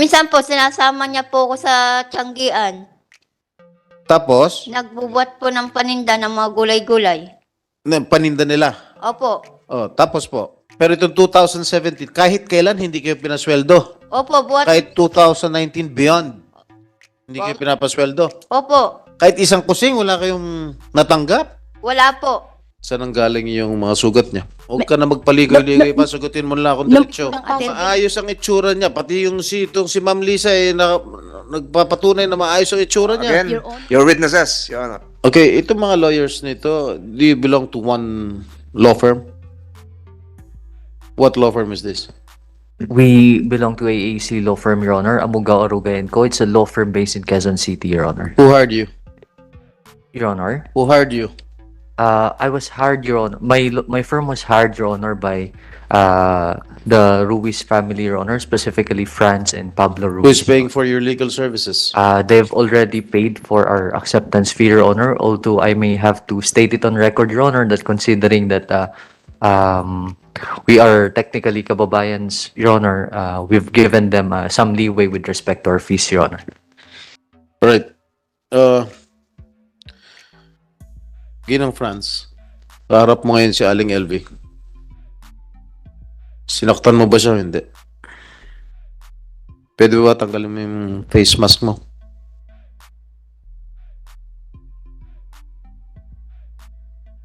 Minsan po, sinasama niya po ako sa tiyanggian. Tapos, Nagbubuhat po ng paninda ng mga gulay-gulay. paninda nila. Opo. Oh, tapos po. Pero itong 2017, kahit kailan hindi kayo pinasweldo. Opo, buhat. Kahit 2019 beyond, hindi kayo pinapasweldo. Opo. Kahit isang kusing, wala kayong natanggap. Wala po. Saan ang galing yung mga sugat niya? Huwag ka na magpaligoy-ligoy pa, sagutin mo lang akong diretsyo. Maayos ang itsura niya. Pati yung si Ma'am Lisa, nagpapatunay na maayos ang itsura niya. Again, your witnesses, Your Honor. Okay, itong mga lawyers nito, do you belong to one law firm? What law firm is this? We belong to AAC law firm, Your Honor. Amuga Oruga & Co. It's a law firm based in Quezon City, Your Honor. Who hired you? Your Honor, Who hired you? I was hired, Your Honor. My firm was hired, Your Honor, by the Ruiz family, Your Honor, specifically Franz and Pablo Ruiz. Who is paying for your legal services? They've already paid for our acceptance fee, Your Honor, although I may have to state it on record, Your Honor, that considering that we are technically kababayans, Your Honor, we've given them some leeway with respect to our fees, Your Honor. Right. Ginang Franz, kaharap mo ngayon si Aling LV. Sinaktan mo ba siya o hindi? Pwede ba tanggalin mo yung face mask mo?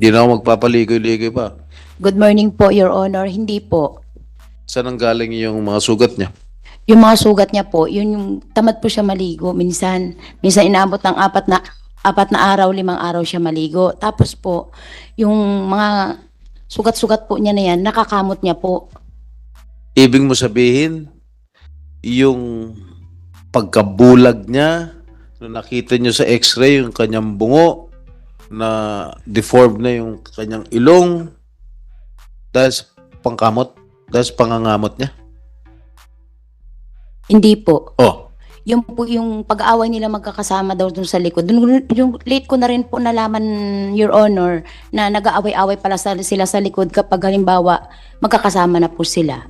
Di na ako magpapaligoy-ligoy pa. Good morning po, Your Honor. Hindi po. Saan ang galing yung mga sugat niya? Yung mga sugat niya po, yun yung tamad po siya maligo. Minsan inaabot ng apat na araw, 5 araw siya maligo. Tapos po, yung mga sugat-sugat po niya na yan, nakakamot niya po. Ibig mo sabihin, yung pagkabulag niya, nung nakita niyo sa x-ray, yung kanyang bungo, na deformed na yung kanyang ilong, dahil sa pangkamot, dahil sa pangangamot niya. Hindi po. Oh, Yung po yung pag-aaway nila magkakasama daw dun sa likod. Dun, yung late ko na rin po nalaman, Your Honor, na nag-aaway-aaway pala sila sa likod kapag halimbawa magkakasama na po sila.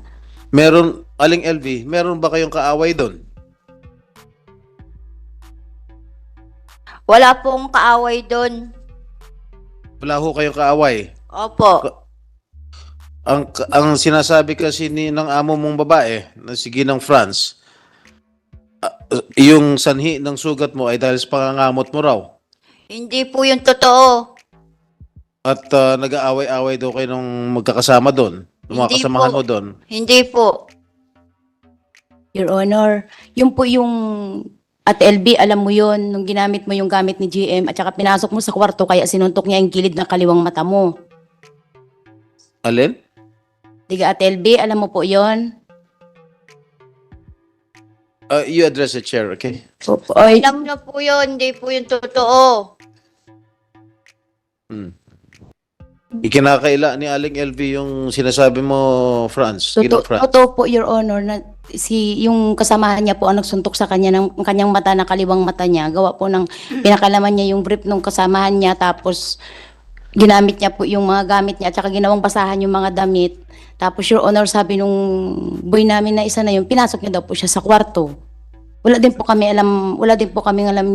meron, Aling LV, meron ba kayong kaaway doon? Wala pong kaaway doon. Wala ho kayong kaaway. Opo. Ang sinasabi kasi ng amo mong babae, na si Ginang Franz, yung sanhi ng sugat mo ay dahil sa pangangamot mo raw. Hindi po yung totoo. At nag-aaway-aaway daw kayo nung magkakasama doon. Nung mga Hindi kasamahan po. mo doon. Hindi po. Your Honor, yung po yung at LB, alam mo yon nung ginamit mo yung gamit ni GM at saka pinasok mo sa kwarto kaya sinuntok niya yung gilid ng kaliwang mata mo. Alin? Diga at LB, alam mo po yon. You address the chair, okay? Oy, Alam na po yun. Hindi po yung totoo. Ikinakaila ni Aling LV yung sinasabi mo, Franz. Ginang Franz. totoo po, Your Honor, na yung kasamahan niya po ang nagsuntok sa kanya ng kanyang mata na kaliwang mata niya. Gawa po ng pinakalaman niya yung brief ng kasamahan niya tapos ginamit niya po yung mga gamit niya at saka ginawang basahan yung mga damit. Tapos, Your Honor, sabi nung boy namin na isa na yun, pinasok niya daw po siya sa kwarto. Wala din po kami alam,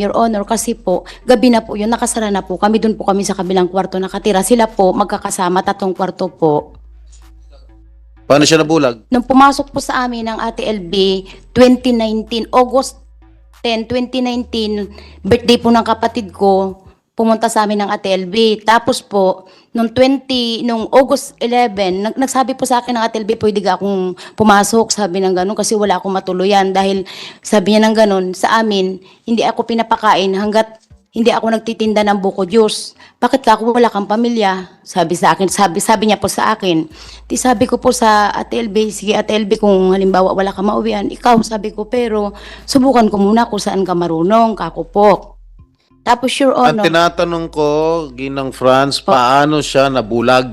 Your Honor, kasi po, gabi na po yun, nakasara na po kami, doon po kami sa kabilang kwarto nakatira. Sila po, magkakasama, 3 kwarto po. Paano siya nabulag? Nung pumasok po sa amin ng Ate LB, 2019, August 10, 2019, birthday po ng kapatid ko, pumunta sa amin ng Ate LB. Tapos po, nung August 11, nagsabi po sa akin ng Ate LB, pwede ka akong pumasok, sabi ng ganun, kasi wala akong matuluyan. Dahil sabi niya ng ganun, sa amin, hindi ako pinapakain hanggat hindi ako nagtitinda ng buko juice. Bakit ka ako wala kang pamilya? Sabi sa akin, sabi niya po sa akin. Sabi ko po sa Ate LB, sige Ate LB, kung halimbawa wala ka mauwian, ikaw, sabi ko, pero subukan ko muna kung saan ka marunong, kako po. Tapos, Your Ang Honor, tinatanong ko, Ginang Franz, paano siya nabulag?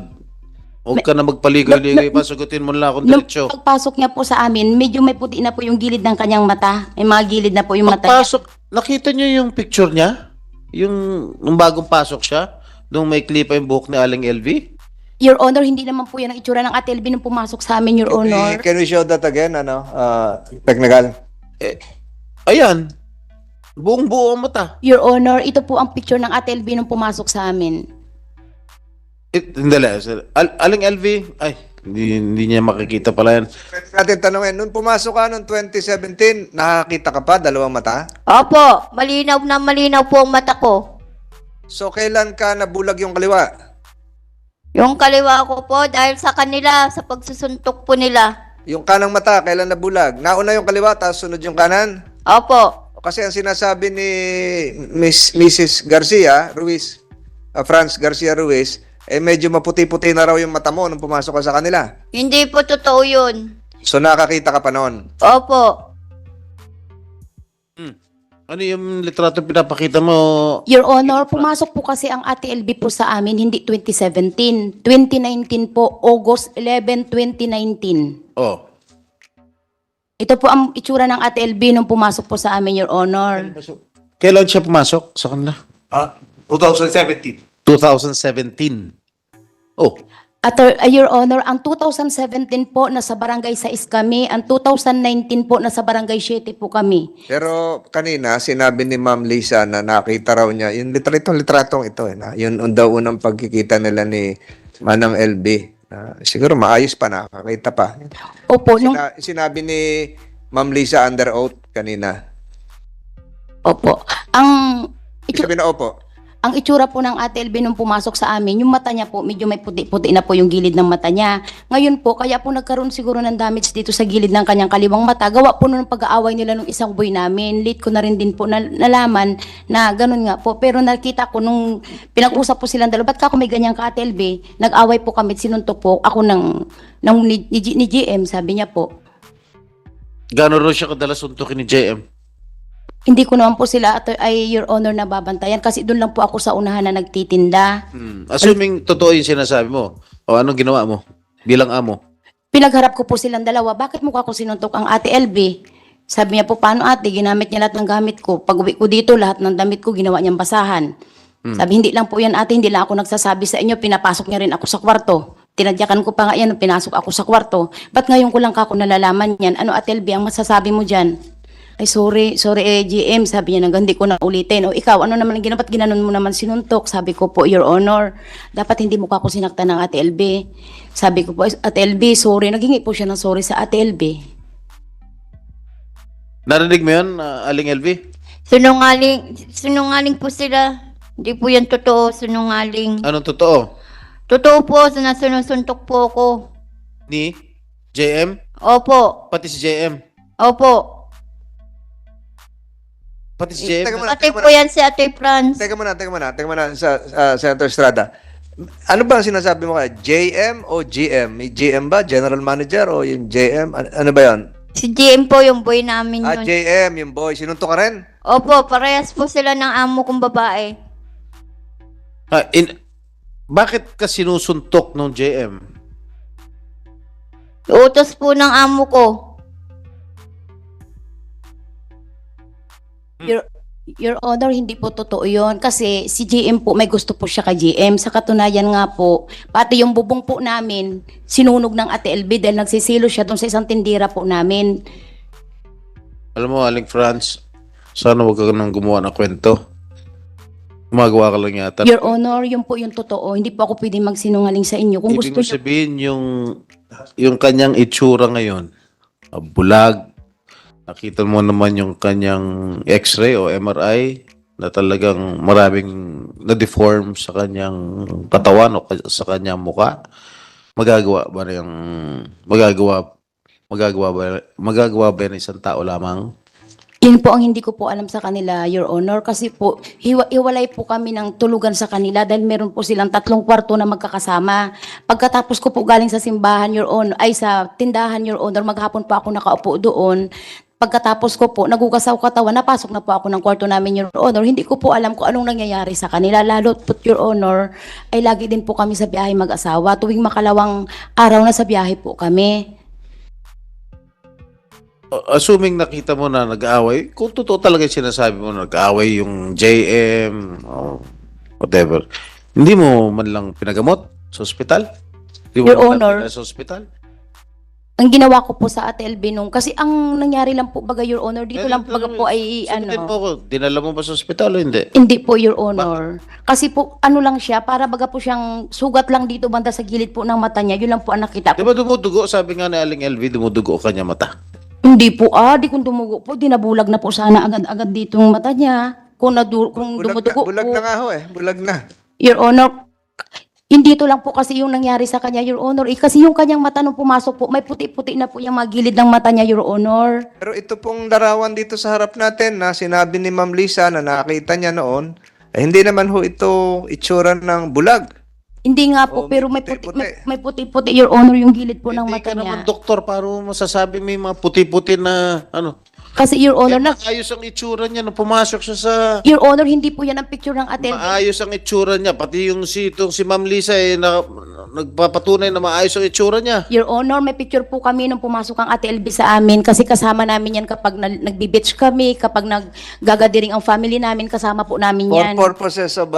Huwag ka na magpaligoy-ligoy pa, sagutin mo lang akong nung diretsyo. pagpasok niya po sa amin, medyo may puti na po yung gilid ng kanyang mata. May mga gilid na po yung mata niya. Pagpasok, nakita niyo yung picture niya? Yung nung bagong pasok siya? Nung may clip yung buhok ni Aling LV? Your Honor, hindi naman po yan ang itsura ng Ate LB nung pumasok sa amin, Your Honor. Can we show that again, technical? Ayan. Buong-buo ang mata. Your Honor, ito po ang picture ng Ate LB nung pumasok sa amin. Hindi lang. Aling LV? Ay, hindi niya makikita pala yan. Pwede natin tanongin, nung pumasok ka noong 2017, nakakita ka pa, dalawang mata? Opo, malinaw na malinaw po ang mata ko. So, kailan ka nabulag yung kaliwa? Yung kaliwa ko po dahil sa kanila, sa pagsusuntok po nila. Yung kanang mata, kailan nabulag? Nauna yung kaliwa, tapos sunod yung kanan? Opo. Kasi ang sinasabi ni Mrs. Garcia Ruiz, Franz Garcia Ruiz, medyo maputi-puti na raw yung mata mo nung pumasok ka sa kanila. Hindi po totoo yun. So, nakakita ka pa noon. Opo. Ano yung litrato pinapakita mo? Your Honor, pumasok po kasi ang Ate LB po sa amin, hindi 2017. 2019 po, August 11, 2019. Oh. Ito po ang itsura ng Ate LB nung pumasok po sa amin, Your Honor. Kailan siya pumasok sa kanila? 2017. 2017. Oh. Your Honor, ang 2017 po nasa barangay 6 kami, ang 2019 po nasa barangay 7 po kami. Pero kanina, sinabi ni Ma'am Lisa na nakita raw niya, yung litratong ito, yun daw unang pagkikita nila ni Manang LB. Siguro maayos pa, nakakita pa. Opo, nung, Sinabi ni Ma'am Lisa under oath kanina. opo. Sabi na opo. Ang itsura po ng Ate LB nung pumasok sa amin, yung mata niya po, medyo may puti-puti na po yung gilid ng mata niya. Ngayon po, kaya po nagkaroon siguro ng damage dito sa gilid ng kanyang kaliwang mata. Gawa po nung pag-aaway nila nung isang boy namin. Late ko na rin din po nalaman na ganun nga po. Pero nakita ko nung pinag-usap po silang dalawa, ba't ka ako may ganyan ka, Ate LB? Nag-away po kami, sinuntok po ako ni GM, sabi niya po. Gano'n rin siya kadalas suntukin ni JM? Hindi ko naman po sila, Your Honor, nababantayan kasi doon lang po ako sa unahan na nagtitinda. Assuming totoo yung sinasabi mo, o anong ginawa mo bilang amo? Pinagharap ko po silang dalawa, bakit mukha ko sinuntok ang Ate LB? Sabi niya po, paano ate, ginamit niya lahat ng gamit ko. Pag uwi ko dito, lahat ng damit ko ginawa niyang basahan. Sabi, hindi lang po yan ate, hindi lang ako nagsasabi sa inyo, pinapasok niya rin ako sa kwarto. Tinadyakan ko pa nga yan, nung pinasok ako sa kwarto. Ba't ngayon ko lang kako nalalaman yan? Ano Ate LB, ang masasabi mo dyan? Ay, sorry, GM, sabi niya, hindi ko na ulitin. O ikaw, ano naman ang ginawa, ba't ginanon mo naman sinuntok? Sabi ko po, Your Honor, dapat hindi mo ako sinaktan ng Ate LB. Sabi ko po, Ate LB, sorry. Naghingi po siya ng sorry sa Ate LB. Narinig mo yun, Aling LV? Sinungaling po sila. Hindi po yan totoo, sinungaling. Anong totoo? Totoo po, sinusuntok po ako. Ni JM? Opo. Pati si JM? Opo. Pati si JM? Teka muna, Ate po yan si Ate Franz. Teka muna, sa Senator Estrada. Ano ba ang sinasabi mo kaya? JM o GM? May GM ba? General Manager o yung JM? Ano ba yan? Si GM po yung boy namin yun. JM, yung boy. Sinuntok ka rin? Opo, parehas po sila ng amo kong babae. Bakit ka sinusuntok ng JM? Utos po ng amo ko. Your Honor, hindi po totoo yun. Kasi si GM po, may gusto po siya kay GM. Sa katunayan nga po, pati yung bubong po namin, sinunog ng Ate LB dahil nagsisilo siya doon sa isang tindira po namin. Alam mo, Aling Franz, sana huwag ka nang gumawa ng kwento. Gumagawa ka lang yata. Your Honor, yun po yung totoo. Hindi po ako pwede magsinungaling sa inyo. Kung Ibig gusto mo niyo, sabihin yung kanyang itsura ngayon, bulag, nakita mo naman yung kanyang x-ray o MRI na talagang maraming na-deform sa kanyang katawan o sa kanyang muka. Magagawa ba ng isang tao lamang? yun po ang hindi ko po alam sa kanila, Your Honor. Kasi po, hiwalay po kami ng tulugan sa kanila dahil meron po silang 3 kwarto na magkakasama. Pagkatapos ko po galing sa simbahan, Your Honor, ay sa tindahan, Your Honor, maghapon po ako nakaupo doon. Pagkatapos ko po, nagugasaw katawan, napasok na po ako ng kwarto namin, Your Honor. Hindi ko po alam kung anong nangyayari sa kanila. Lalo po, Your Honor, ay lagi din po kami sa biyahe mag-asawa. Tuwing makalawang araw na sa biyahe po kami. Assuming nakita mo na nag-aaway, kung totoo talaga yung sinasabi mo na nag-aaway yung JM o whatever, hindi mo man lang pinagamot sa ospital? Hindi mo Your man lang Honor. pinala sa ospital? Ang ginawa ko po sa Ate LB nung, kasi ang nangyari lang po baga, Your Honor, dito lang baga po ay Sagutin mo ako, dinala mo ba sa ospital o hindi? hindi po, Your Honor. Kasi po, ano lang siya, para baga po siyang sugat lang dito banda sa gilid po ng mata niya. Yun lang po ang nakita Di ko. ba dumudugo? Sabi nga ni Aling LV, dumudugo kanya mata. Hindi po, di kung dumugo po, dinabulag na po sana agad-agad dito yung mata niya. Kung dumudugo Bulag po. na nga ho eh. Bulag na. Your Honor, hindi to lang po kasi yung nangyari sa kanya, Your Honor. Kasi yung kanyang mata nung pumasok po, may puti-puti na po yung mga gilid ng mata niya, Your Honor. Pero ito pong larawan dito sa harap natin na sinabi ni Ma'am Lisa na nakita niya noon, hindi naman ho ito itsura ng bulag. Hindi nga po, Oh, pero may may puti, puti-puti. may puti-puti, Your Honor, yung gilid po ng Hindi mata ka naman niya. doktor, para mo masasabi may mga puti-puti na ano. Kasi, Your Honor, Maayos ang itsura niya nung pumasok siya sa... Your Honor, hindi po yan ang picture ng Ate LB. Maayos ang itsura niya. Pati yung si Ma'am Lisa nagpapatunay na maayos ang itsura niya. Your Honor, may picture po kami nung pumasok ang Ate LB sa amin kasi kasama namin yan kapag nagbi-beach kami, kapag naggagadiring ang family namin, kasama po namin For yan. purposes of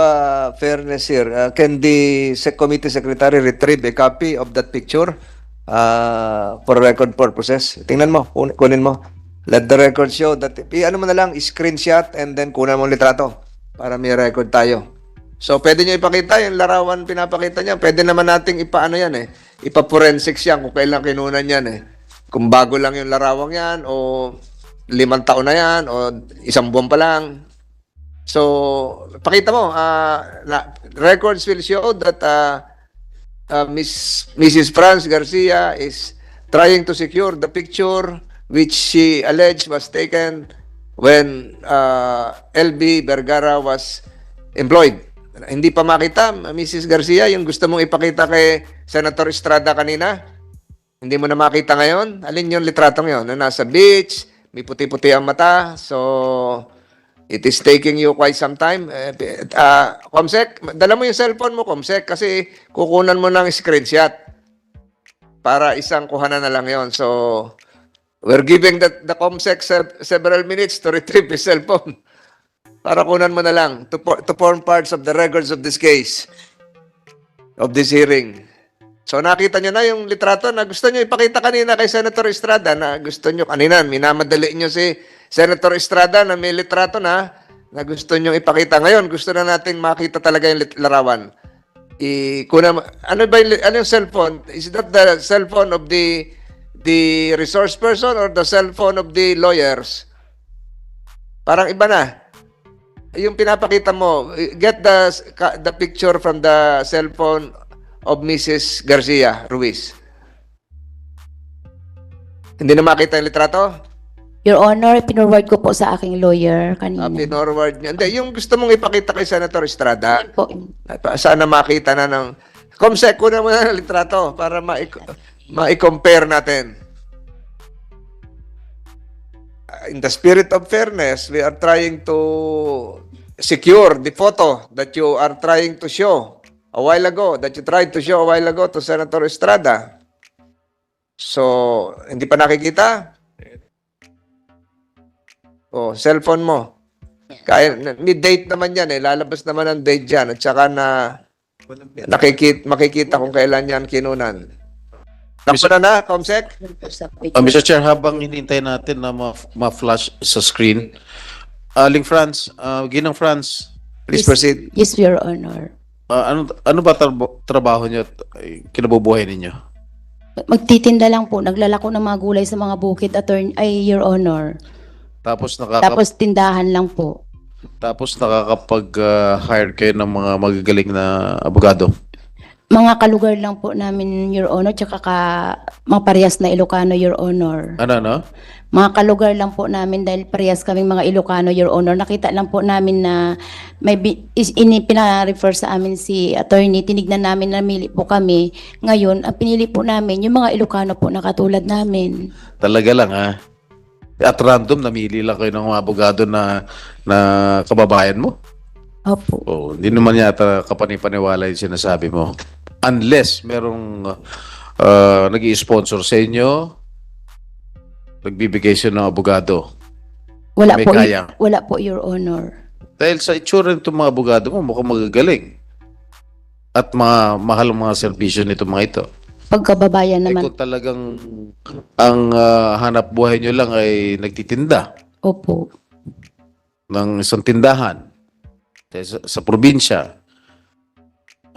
fairness here, can the committee secretary retrieve a copy of that picture for record purposes? Tingnan mo, kunin mo. Let the record show that, ano mo na lang, screenshot and then kunan mo ang litrato para may record tayo. So, pwede nyo ipakita yung larawan pinapakita niya. Pwede naman nating ipaano yan eh. Ipa-forensics yan kung kailan kinunan yan eh. Kung bago lang yung larawang yan o 5 taon na yan o 1 buwan pa lang. So, pakita mo, records will show that Mrs. Franz Garcia is trying to secure the picture which she alleged was taken when LB Vergara was employed. Hindi pa makita, Mrs. Garcia, yung gusto mong ipakita kay Senator Estrada kanina? Hindi mo na makita ngayon? Alin yung litratong yon? Na nasa beach, may puti-puti ang mata, so it is taking you quite some time. Comsec, dala mo yung cellphone mo, Comsec, kasi kukunan mo ng screenshot para isang kuhanan na lang yon. So, we're giving the Comsec several minutes to retrieve his cellphone para kunan mo na lang to form parts of the records of this case, of this hearing. So nakita nyo na yung litrato na gusto nyo ipakita kanina kay Senator Estrada na gusto nyo kanina, minamadali nyo si Senator Estrada na may litrato na gusto nyo ipakita. Ngayon, gusto na natin makita talaga yung larawan. Ano ba yung cellphone? Is that the cellphone of the resource person or the cellphone of the lawyers? Parang iba na. Yung pinapakita mo, get the picture from the cellphone of Mrs. Garcia Ruiz. Hindi na makita yung litrato? Your Honor, pinorward ko po sa aking lawyer kanina. Pinorward niya. Hindi, yung gusto mong ipakita kay Senator Estrada, Yun po. sana makita na ng... Comsec, kunan mo na ng litrato para ma-compare natin. In the spirit of fairness, we are trying to secure the photo that you are trying to show a while ago, that you tried to show a while ago to Senator Estrada. So, hindi pa nakikita? Oh, cellphone mo. Kaya, may date naman yan eh. Lalabas naman ang date dyan. At saka makikita kung kailan yan kinunan. Nakuna na, Comsec? Mr. Chair, habang hinintay natin na ma-flash sa screen, Aling Franz, Ginang Franz, Please proceed. Yes, Your Honor. ano ba trabaho niyo at kinabubuhay ninyo? Magtitinda lang po. Naglalako ng mga gulay sa mga bukid, Your Honor. Tapos Tapos tindahan lang po. nakakapag-hire kayo ng mga magagaling na abogado. Mga kalugar lang po namin, Your Honor, tsaka mga parehas na Ilocano, Your Honor. Ano? Mga kalugar lang po namin dahil parehas kaming mga Ilocano, Your Honor. Nakita lang po namin na may pina-refer sa amin si attorney. Tinignan namin, namili po kami. Ngayon, ang pinili po namin, yung mga Ilocano po na katulad namin. Talaga lang ha? At random, namili lang kayo ng mga abogado na kababayan mo? Opo. Oh, hindi naman yata kapanipaniwala yung sinasabi mo. Unless merong nag-i-sponsor sa inyo, nagbibigay siya ng abogado. Wala May po, kaya. wala po, Your Honor. Dahil sa itsura nitong mga abogado mo, mukhang magagaling. At mahal ang mga serbisyo nito mga ito. Pagkababayan Eh, naman. kung talagang ang hanap buhay nyo lang ay nagtitinda Opo. ng isang tindahan sa probinsya,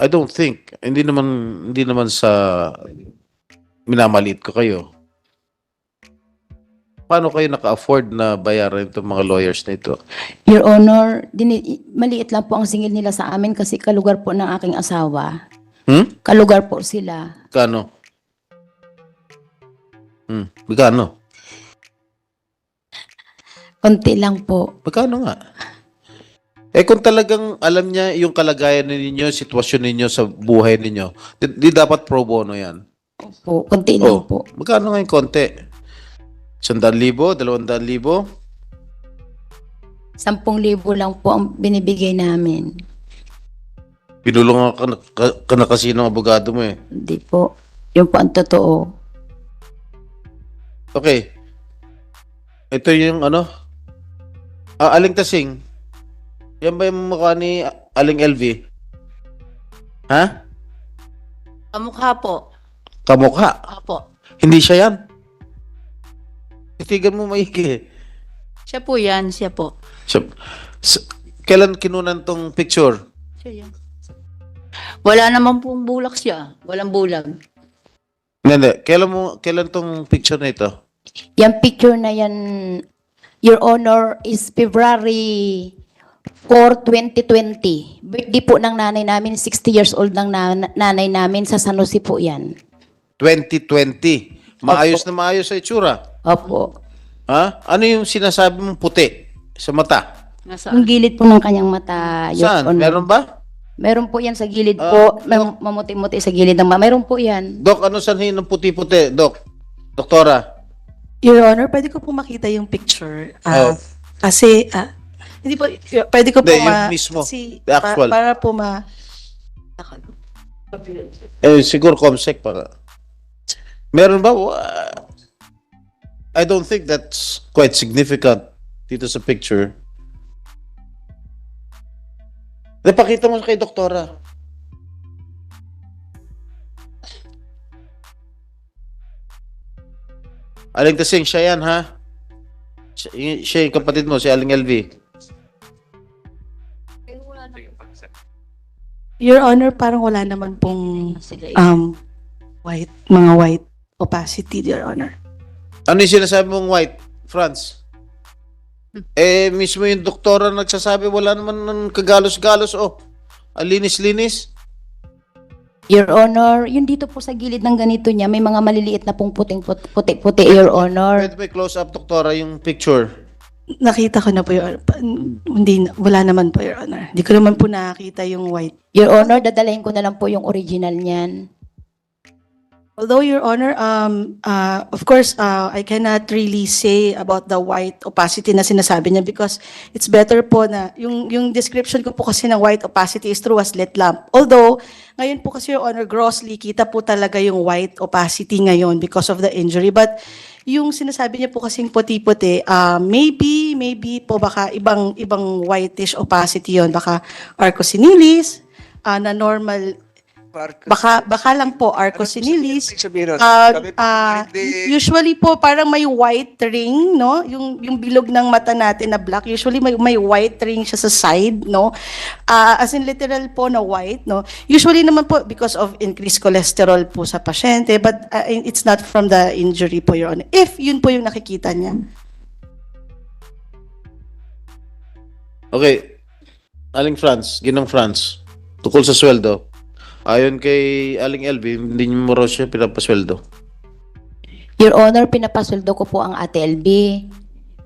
I don't think, hindi naman sa minamaliit ko kayo. Paano kayo naka-afford na bayaran itong mga lawyers na ito? Your Honor, maliit lang po ang singil nila sa amin kasi kalugar po ng aking asawa. Kalugar po sila. Kano? Magkano? Konti lang po. Magkano nga? Eh kung talagang alam niya yung kalagayan ninyo, sitwasyon ninyo sa buhay ninyo, di dapat pro bono yan. Po, konti lang po. Magkano nga yung konti? 100,000? 200,000? 10,000 lang po ang binibigay namin. Pinulungan ka na kasi ng abogado mo eh. Hindi po. Yun po ang totoo. Okay. Ito yung ano? Aling Tasing. Yan ba yung mukha ni Aling LV? Ha? Kamukha po. Kamukha. Apo. Hindi siya yan. Titigan mo maigi. Siya po yan, siya po. So, kailan kinunan tong picture? Siya yan. Wala naman pong bulak siya. Walang bulag. Hindi. Kailan tong picture na ito? Yung picture na yan, Your Honor, is February 4, 2020. Birthday po ng nanay namin, 60 years old ng nanay namin, sa San Jose po yan. 2020. Maayos na maayos sa itsura. Opo. Ha? Ano yung sinasabi mong puti sa mata? Yung gilid po ng kanyang mata, Your Saan? Honor. Meron ba? Meron po yan sa gilid po. Mamuti-muti sa gilid ng meron po yan. Dok, ano sanhin ng puti-puti? Dok? Doktora? Your Honor, pwede ko po makita yung picture. Oh. Kasi, hindi po, pwede ko po Hindi, yung mismo. kasi, The actual. para po Siguro Comsec para. Meron ba? I don't think that's quite significant dito sa picture. Napakita mo kay doktora. Aling Tasing, siya yan, ha? Siya yung kapatid mo, si Aling LV. Your Honor, parang wala naman pong mga white opacity, Your Honor. Ano yung sinasabi mong white, Franz? Eh, mismo yung doktora nagsasabi, wala naman ng kagalos-galos. Oh, alinis-linis. Your Honor, yun dito po sa gilid ng ganito niya, may mga maliliit na pong puti-puti, Your Honor. Pwede may close-up, doktora, yung picture. Nakita ko na po, Your Honor. Wala naman po, Your Honor. Hindi ko naman po nakakita yung white. Your Honor, dadalahin ko na lang po yung original niyan. Although, Your Honor, of course, I cannot really say about the white opacity na sinasabi niya because it's better po na yung description ko po kasi ng white opacity is through a slit lamp. Although, ngayon po kasi, Your Honor, grossly, kita po talaga yung white opacity ngayon because of the injury. But yung sinasabi niya po kasing puti-puti, maybe po baka ibang whitish opacity yon, baka arcosinilis, na normal. Baka lang po arcosinilis. Usually po parang may white ring, no? Yung bilog ng mata natin na black, usually may white ring siya sa side, no? As in literal po na white, no? Usually naman po because of increased cholesterol po sa pasyente, but it's not from the injury po, Your Honor. If yun po yung nakikita niya. Okay. Aling Franz, Ginang Franz, tukol sa sweldo. Ayon kay Aling LV, hindi niyo mo raw siya pinapasweldo. Your Honor, pinapasweldo ko po ang Ate LB.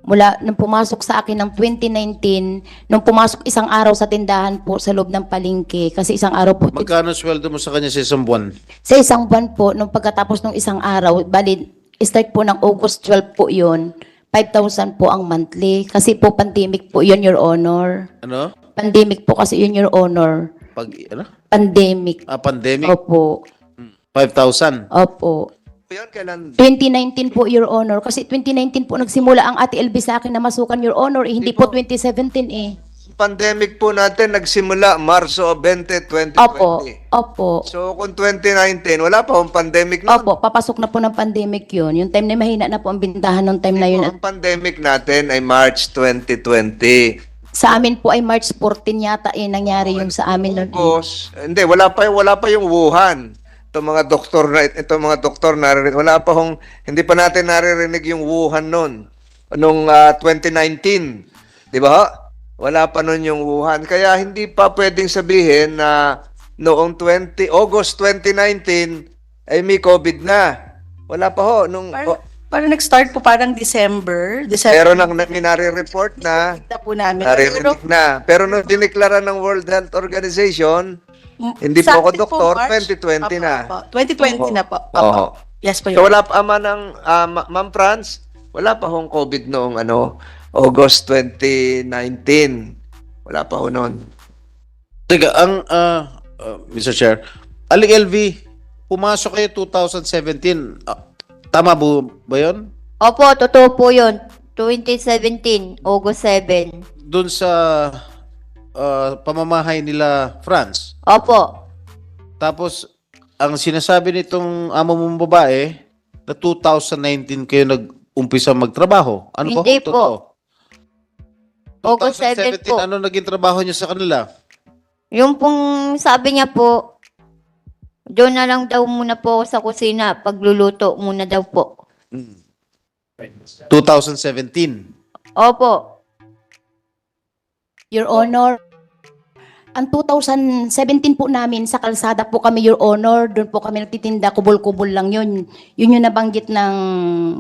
Mula nung pumasok sa akin ng 2019, nung pumasok isang araw sa tindahan po sa loob ng palengke, kasi isang araw po, Magkano sweldo mo sa kanya sa isang buwan? sa isang buwan po, nung pagkatapos ng isang araw, bali, start po ng August 12 po yun, 5,000 po ang monthly. Kasi po pandemic po yun, Your Honor. Ano? Pandemic po kasi yun, Your Honor. Ano? Pandemic. Pandemic? Opo. 5,000. Opo. Yan, kailan? 2019 po, Your Honor. Kasi 2019 po nagsimula ang Ate LB sa akin na masukan, Your Honor. Eh, hindi po 2017 eh. pandemic po natin nagsimula Marso 20, 2020. Opo. So kung 2019, wala pa akong pandemic noon. Opo, papasok na po ng pandemic yun. Yung time na mahina na po ang bintahan ng time na yun. Ang pandemic natin ay March 2020. Sa amin po ay March 14 yata nangyari yung sa amin nun. Tapos, hindi, wala pa yung Wuhan. Itong mga doktor naririnig, hindi pa natin naririnig yung Wuhan noon. Nung 2019. Di ba? Wala pa noon yung Wuhan. Kaya hindi pa pwedeng sabihin na noong August 2019 ay may COVID na. Wala pa ho. Parang nag-start po parang December. Pero nang minare-report na, Kita po namin. naririnig na. Pero nung dineklara ng World Health Organization, hindi po Sa ako atin po, doktor, March. 2020 na. Opo. 2020 na po. Opo. Oo. Yes po, So Your wala pa Ma'am Franz, wala pa hong COVID noong August 2019. Wala pa ho noon. Teka, Mr. Chair, Aling LV, pumasok kayo 2017. Tama ba yun? Opo, totoo po yun. 2017, August 7. Doon sa pamamahay nila France. Opo. Tapos, ang sinasabi nitong amo mong babae, na 2019 kayo nag-umpisa magtrabaho. Ano Hindi po? po. Totoo. August 7 po. Ano naging trabaho niya sa kanila? Yung pong sabi niya po, doon na lang daw muna po ako sa kusina, pagluluto muna daw po. 2017. Opo. Your Honor, ang 2017 po namin sa kalsada po kami, Your Honor, doon po kami nagtitinda, kubol-kubol lang yun. Yun yung nabanggit ng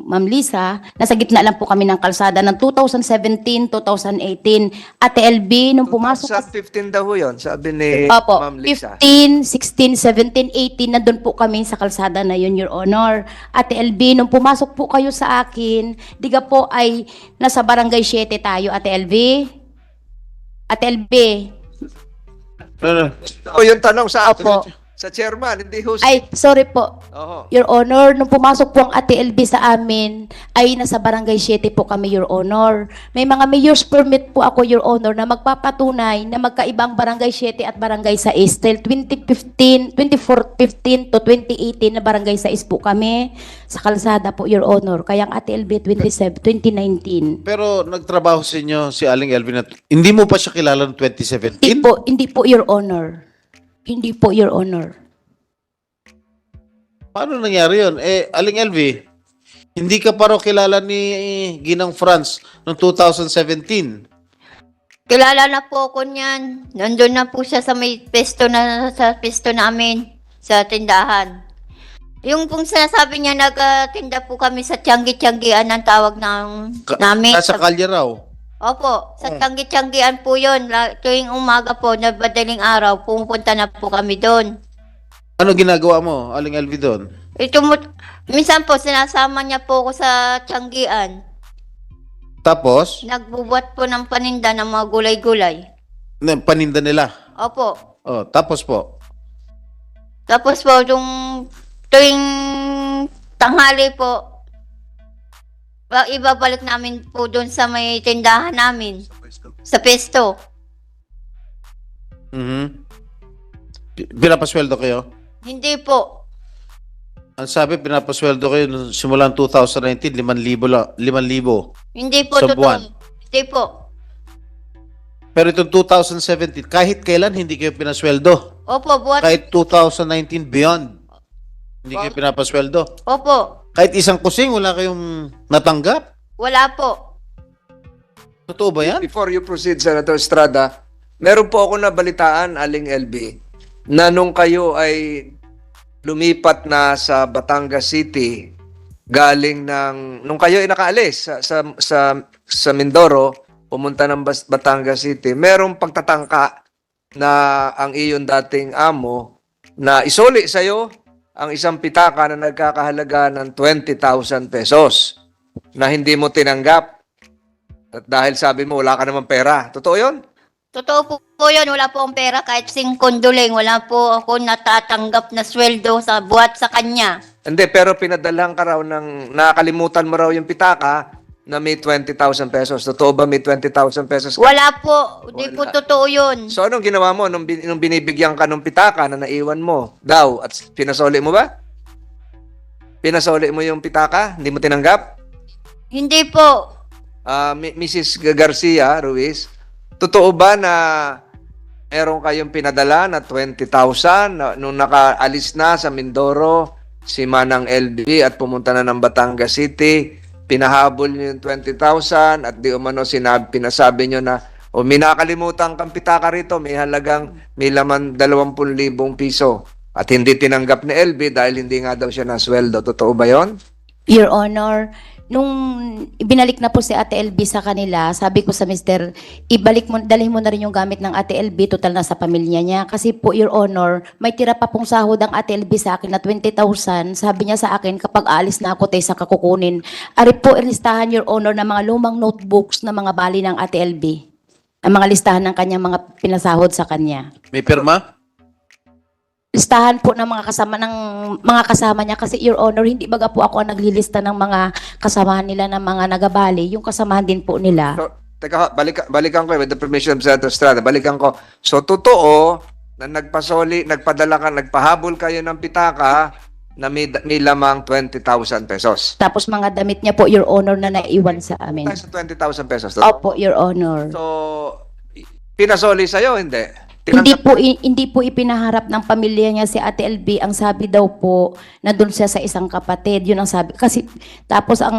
Ma'am Lisa, nasa gitna lang po kami ng kalsada ng 2017, 2018. Ate LB, nung pumasok Sa 15 daw ho yun, sabi ni Opo, Ma'am Lisa. 15, 16, 17, 18, nandun po kami sa kalsada na yun, Your Honor. Ate LB, nung pumasok po kayo sa akin, diga po ay nasa barangay 7 tayo, Ate LB. Ate LB, O yung tanong sa Opo. sa chairman, hindi ho. ay, sorry po. Oho. Your Honor, nung pumasok po ang Ate LB sa amin, ay nasa barangay 7 po kami, Your Honor. May mga mayor's permit po ako, Your Honor, na magpapatunay na magkaibang barangay 7 at barangay 6. Till 2015 to 2018 na barangay 6 po kami sa kalsada po, Your Honor. Kaya ang Ate LB 2019. Pero nagtrabaho sa inyo si Aling LV na hindi mo pa siya kilala noong 2017? Hindi po, Your Honor. Hindi po, Your Honor. Paano nangyari yun? Aling LV, hindi ka pa raw kilala ni Ginang France noong 2017. Kilala na po ako niyan. Nandun na po siya sa may pesto namin, sa tindahan. Yung pong sinasabi niya, nagtinda po kami sa Tianggi-Tianggian ang tawag namin. Nasa kalye raw. Opo, sa Tianggi-Tianggian po yun. Tuwing umaga po, na madaling araw, pumupunta na po kami doon. Ano ginagawa mo, Aling LV doon? Minsan po, sinasama niya po ako sa Tianggian. Tapos, Nagbubuhat po ng paninda ng mga gulay-gulay. paninda nila. Opo. Oh, tapos po. Tapos po, tuwing tanghali po, ibabalik namin po doon sa may tindahan namin. Sa pesto. Pinapasweldo kayo? Hindi po. Ang sabi, pinapasweldo kayo nung simulan 2019, 5,000 lang. 5,000. Hindi po Sa totoo. buwan. Hindi po. Pero itong 2017, kahit kailan hindi kayo pinasweldo. Opo, buhat. Kahit 2019 beyond, hindi kayo pinapasweldo. Opo. Kahit isang kusing, wala kayong natanggap. Wala po. Totoo ba yan? Before you proceed, Senator Estrada, meron po ako nabalitaan, Aling LB, na nung kayo ay lumipat na sa Batangas City, nung kayo ay nakaalis sa Mindoro, pumunta ng Batangas City, merong pagtatangka na ang iyon dating amo na isuli sa'yo ang isang pitaka na nagkakahalaga ng 20,000 pesos na hindi mo tinanggap. At dahil sabi mo, wala ka naman pera. Totoo yun? Totoo po yun. Wala po akong pera kahit singkonduling. Wala po ako natatanggap na sweldo sa buhat sa kanya. Hindi, pero pinadalhan ka raw nakakalimutan mo raw yung pitaka na may 20,000 pesos? Totoo ba may 20,000 pesos ka? Wala po. Hindi po Wala. totoo yun. So anong ginawa mo nung binibigyan ka ng pitaka na naiwan mo daw at pinasoli mo ba? Pinasoli mo yung pitaka? Hindi mo tinanggap? Hindi po. Mrs. Garcia Ruiz, totoo ba na meron kayong pinadala na 20,000 nung nakaalis na sa Mindoro si Manang LB at pumunta na ng Batangas City, pinahabol niyo yung 20,000 at di umano pinasabi niyo na may nakalimutan kang pitaka rito, may laman 20,000 piso at hindi tinanggap ni LB dahil hindi nga daw siya nasweldo. Totoo ba yon? Your Honor, nung ibinalik na po si Ate LB sa kanila, sabi ko sa Mr., dalhin mo na rin yung gamit ng Ate LB, total na sa pamilya niya. Kasi po, Your Honor, may tira pa pong sahod ang Ate LB sa akin na 20,000. Sabi niya sa akin, kapag aalis na ako, tayo sa kakukunin. Ari po, listahan, Your Honor, ng mga lumang notebooks na mga bali ng Ate LB. Ang mga listahan ng kanyang mga pinasahod sa kanya. May pirma? Listahan po ng mga kasama niya kasi, Your Honor, hindi baga po ako ang naglilista ng mga kasamahan nila ng mga nagabali, yung kasamahan din po nila. So, teka, balikan ko with the permission of Senator Estrada. Balikan ko. So, totoo na nagpadala ka, nagpahabol kayo ng pitaka na may lamang 20,000 pesos. Tapos mga damit niya po, Your Honor, na naiwan sa amin. Tayo sa 20,000 pesos. Totoo? Opo, Your Honor. So, pinasoli sa'yo, hindi? Hindi po ipinaharap ng pamilya niya si Ate LB. Ang sabi daw po, na doon siya sa isang kapatid. Yun ang sabi. Kasi, tapos ang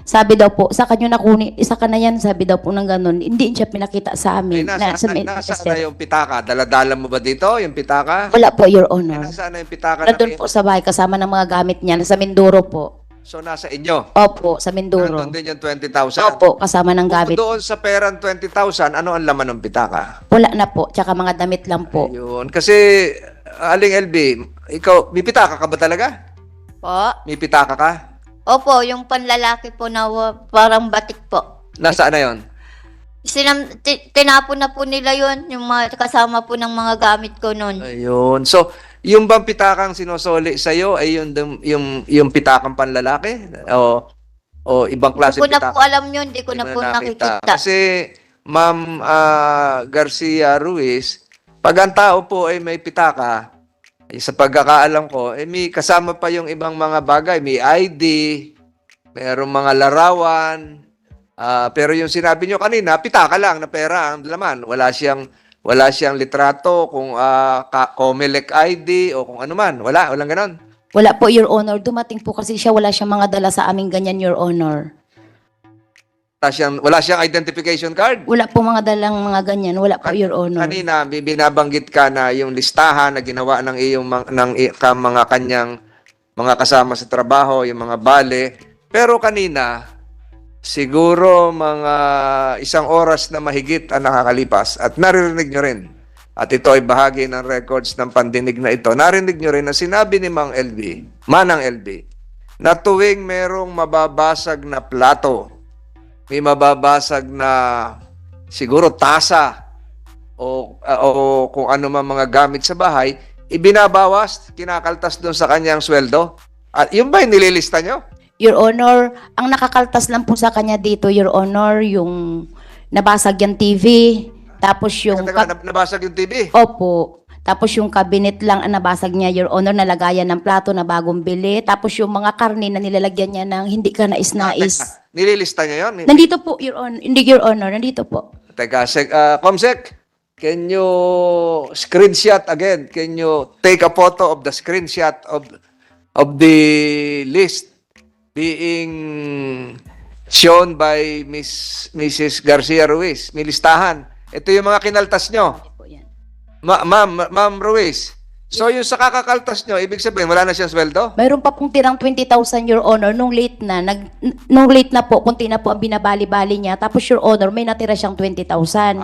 sabi daw po, sa kanyo nakunin, isa ka na yan, sabi daw po ng ganun. Hindi siya pinakita sa amin. Nasaan na yung pitaka? Daladala mo ba dito, yung pitaka? Wala po, Your Honor. Nasaan na yung pitaka? Nandun po sa bahay, kasama ng mga gamit niya. Sa Mindoro po. So, nasa inyo? Opo, sa Mindoro. Nandun din yung 20,000? Opo, kasama ng gamit. Doon sa perang 20,000, ano ang laman ng pitaka? Wala na po, tsaka mga damit lang po. Ayun. Kasi, Aling LB, ikaw, may pitaka ka ba talaga? Po. May pitaka ka? Opo, yung panlalaki po na parang batik po. Nasaan na yon? Tinapon na po nila yun, yung mga kasama po ng mga gamit ko noon. Ayun. So, yung bang pitakang sinosoli sa'yo ay yung pitakang panlalaki? O ibang klase Hindi ko na pitaka? po alam yun, hindi ko na Hindi po mo nakikita. Kasi, Ma'am Garcia Ruiz, pag ang tao po ay may pitaka, sa pagkakaalam ko, may kasama pa yung ibang mga bagay. May ID, mayroong mga larawan, pero yung sinabi nyo kanina, pitaka lang na pera ang laman. Wala siyang litrato, kung Comelec ID o kung ano man. Walang ganon. Wala po, Your Honor. Dumating po kasi siya, wala siyang mga dala sa aming ganyan, Your Honor. Wala siyang identification card. Wala po mga dalang mga ganyan. Wala po, Your Honor. Kanina, binabanggit ka na yung listahan na ginawa ng mga kanyang mga kasama sa trabaho, yung mga bale. Pero kanina, siguro mga 1 oras na mahigit ang nakakalipas at naririnig nyo rin. At ito ay bahagi ng records ng pandinig na ito. Narinig nyo rin na sinabi ni Manang LB, na tuwing merong mababasag na plato, may mababasag na siguro tasa o kung ano man mga gamit sa bahay, ibinabawas, kinakaltas doon sa kanyang sweldo. At yun ba yung nililista nyo? Your Honor, ang nakakaltas lang po sa kanya dito, Your Honor, yung nabasag yung TV, tapos yung... Nabasag yung TV? Opo. Tapos yung cabinet lang ang nabasag niya, Your Honor, nalagayan ng plato na bagong bili. Tapos yung mga karne na nilalagyan niya ng hindi ka nais-nais. Nililista niya yun? Nandito po, Your Honor. Hindi, Your Honor. Nandito po. Teka, Comsec, can you screenshot again? Can you take a photo of the screenshot of the list being shown by Mrs. Garcia Ruiz? May listahan. Ito yung mga kinaltas nyo. Ma'am Ruiz, so yung sa kakakaltas nyo, ibig sabihin, wala na siyang sweldo? Mayroon pa pong tirang 20,000, Your Honor, nung late na po, kunti na po ang binabali-bali niya. Tapos, Your Honor, may natira siyang 20,000.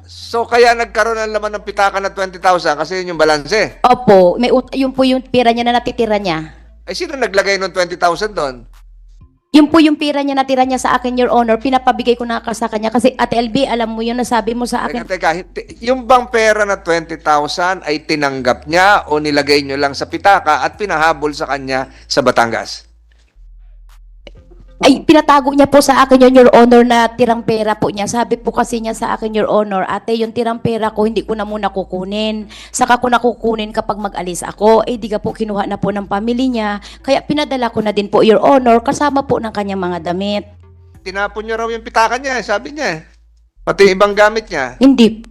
So kaya nagkaroon ng laman ng pitaka na 20,000 kasi yun yung balanse. Opo, yun po yung pira niya na natitira niya. Ay, sino naglagay ng 20,000 doon? Yun po yung pira niya natira niya sa akin, Your Honor. Pinapabigay ko na sa kanya. Kasi, Ate LB, alam mo yun, nasabi mo sa akin. Teka, yung bang pera na 20,000 ay tinanggap niya o nilagay nyo lang sa pitaka at pinahabol sa kanya sa Batangas? Ay, pinatago niya po sa akin yun, Your Honor, na tirang pera po niya. Sabi po kasi niya sa akin, Your Honor, ate, yung tirang pera ko, hindi ko na muna kukunin. Saka ko na kukunin kapag mag-alis ako. Eh, di ka po kinuha na po ng family niya. Kaya pinadala ko na din po, Your Honor, kasama po ng kanyang mga damit. Tinapon niyo raw yung pitakan niya, sabi niya. Pati ibang gamit niya. Hindi.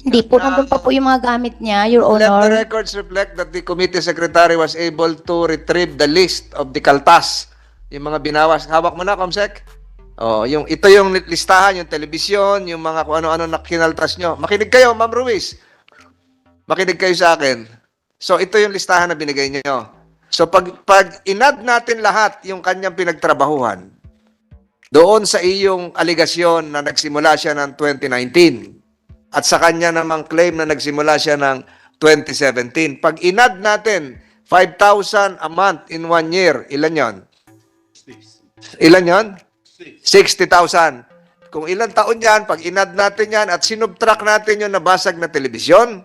Hindi po, nandun pa po yung mga gamit niya, Your Let the Honor. records reflect that the committee secretary was able to retrieve the list of the kaltas. Yung mga binawas. Hawak mo na, Comsec. Oh, ito yung listahan, yung telebisyon, yung mga kung ano-ano na kinaltas nyo. Makinig kayo, Ma'am Ruiz. Makinig kayo sa akin. So, ito yung listahan na binigay nyo. So, pag inad natin lahat yung kanyang pinagtrabahuhan, doon sa iyong aligasyon na nagsimula siya ng 2019 at sa kanya namang claim na nagsimula siya ng 2017. Pag inad natin 5,000 a month in 1 year, ilan yon? Ilan yon? 60,000. Kung ilang taon yan, pag inad natin yan at sinubtract natin yung nabasag na telebisyon,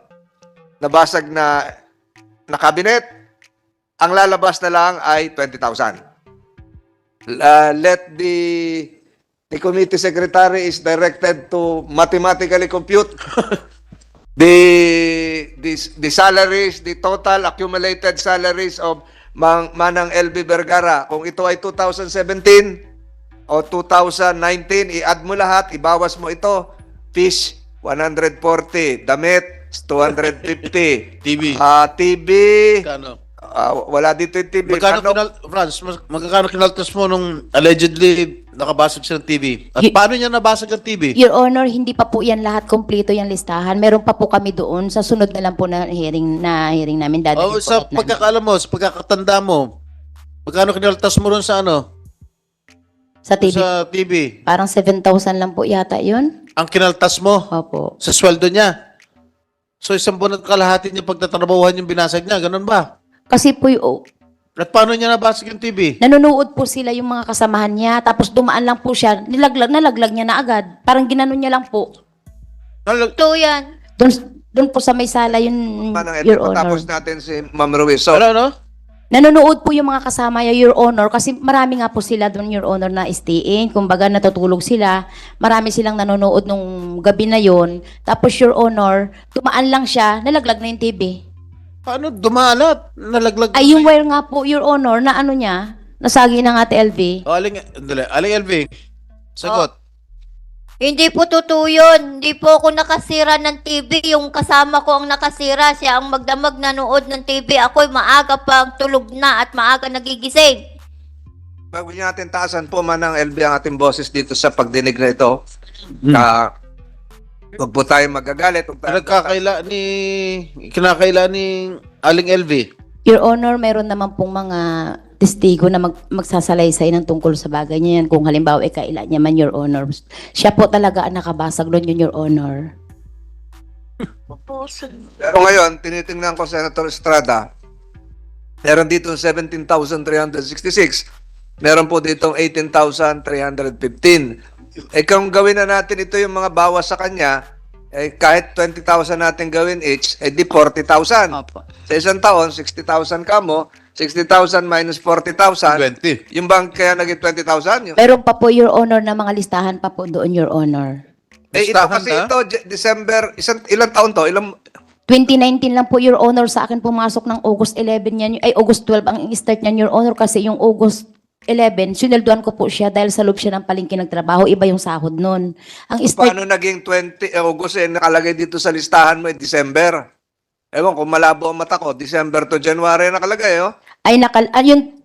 nabasag na cabinet, ang lalabas na lang ay 20,000. Let the committee secretary is directed to mathematically compute the salaries, the total accumulated salaries of Manang LB Vergara. Kung ito ay 2017 o 2019, i-add mo lahat, ibawas mo ito. Fish, 140. Damit, 250. TV. TV, Kano? wala dito yung TV. Magkano kinaltas mo nung allegedly nakabasag siya ng TV? At paano niya nabasag ang TV? Your Honor, hindi pa po yan lahat kompleto yung listahan. Meron pa po kami doon sa sunod na lang po na hearing namin. Dadalhin Oh, po sa at namin. pagkakaalam mo, sa pagkakatanda mo, magkano kinaltas mo ron sa ano? Sa TV. Sa TV. Parang 7,000 lang po yata yun. Ang kinaltas mo Opo. sa sweldo niya. So, 1 buwan at kalahati niya pagtatrabahuhan yung binasag niya. Ganun ba? Kasi po At paano niya nabasag yung TV? nanonood po sila yung mga kasamahan niya. Tapos dumaan lang po siya. Nalaglag niya na agad. Parang ginanon niya lang po. Ito yan. Doon po sa may sala yun, Manang Your LB, Honor. tapos natin si Ma'am Ruiz. So, Ano, no? Nanonood po yung mga kasama niya, Your Honor, kasi marami nga po sila doon, Your Honor, na staying. Kumbaga, natutulog sila. Marami silang nanonood nung gabi na yon. Tapos, Your Honor, tumaan lang siya, nalaglag na yung TV. Paano dumalat? Nalaglag. Ay, yung wire nga po, Your Honor, na ano niya, nasagi ng Ate LV. O, aling LV. Sagot. Hindi po totoo yun. Hindi po ako nakasira ng TV. Yung kasama ko ang nakasira. Siya ang magdamag nanood ng TV. Ako'y maaga pang tulog na at maaga nagigising. Bago natin taasan po, Manang LB, ang ating boses dito sa pagdinig na ito. Huwag po tayo magagalit. Huwag tayo- Kinakaila ni aling LV. Your Honor, meron naman pong mga testigo na magsasalaysay ng tungkol sa bagay niya yan. Kung halimbawa, kailan niya man, Your Honor. Siya po talaga ang nakabasag doon yun, Your Honor. Pero ngayon, tinitingnan ko, Senator Estrada, meron dito 17,366. Meron po dito 18,315. Eh kung gawin na natin ito yung mga bawas sa kanya, eh kahit 20,000 natin gawin each, eh di 40,000. Opo. Sa isang taon, 60,000 ka mo, 60,000 minus 40,000. 20. Yung bang kaya naging 20,000? Meron pa po, Your Honor, na mga listahan pa po doon, Your Honor. Eh ito Listahan kasi na? ito, December, ilang taon to? 2019 lang po, Your Honor, sa akin pumasok ng August 11 yan, ay August 12 ang start niyan, Your Honor, kasi yung August 11, sinelduan ko po siya dahil sa loob siya ng palengke nagtrabaho, iba yung sahod nun. Ang start, Paano naging 20 August eh, nakalagay dito sa listahan mo December? Ewan kung malabo ang mata ko, December to January nakalagay, oh. ay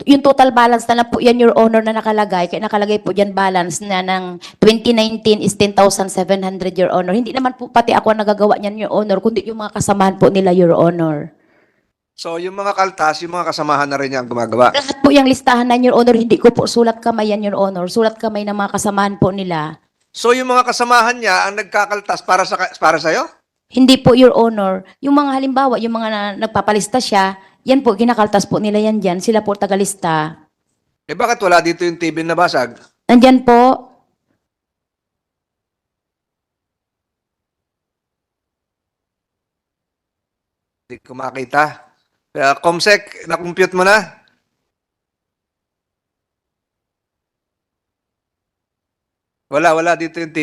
yung total balance na lang po yan, Your Honor, na nakalagay. Kaya nakalagay po yan balance na ng 2019 is 10,700, Your Honor. Hindi naman po pati ako ang nagagawa niyan, Your Honor, kundi yung mga kasamahan po nila, Your Honor. So, yung mga kaltas, yung mga kasamahan na rin niya ang gumagawa. Lahat po yung listahan na, Your Honor, hindi ko po sulat kamay yan, Your Honor. Sulat kamay ng mga kasamahan po nila. So, yung mga kasamahan niya ang nagkakaltas para sa'yo? Hindi po, Your Honor. Yung mga halimbawa, yung mga nagpapalista siya, yan po, kinakaltas po nila yan dyan. Sila po tagalista. Eh, bakit wala dito yung TV na basag? Nandyan po. Hindi ko makita. Kaya, Comsec, na-compute mo na? Wala dito yung TV.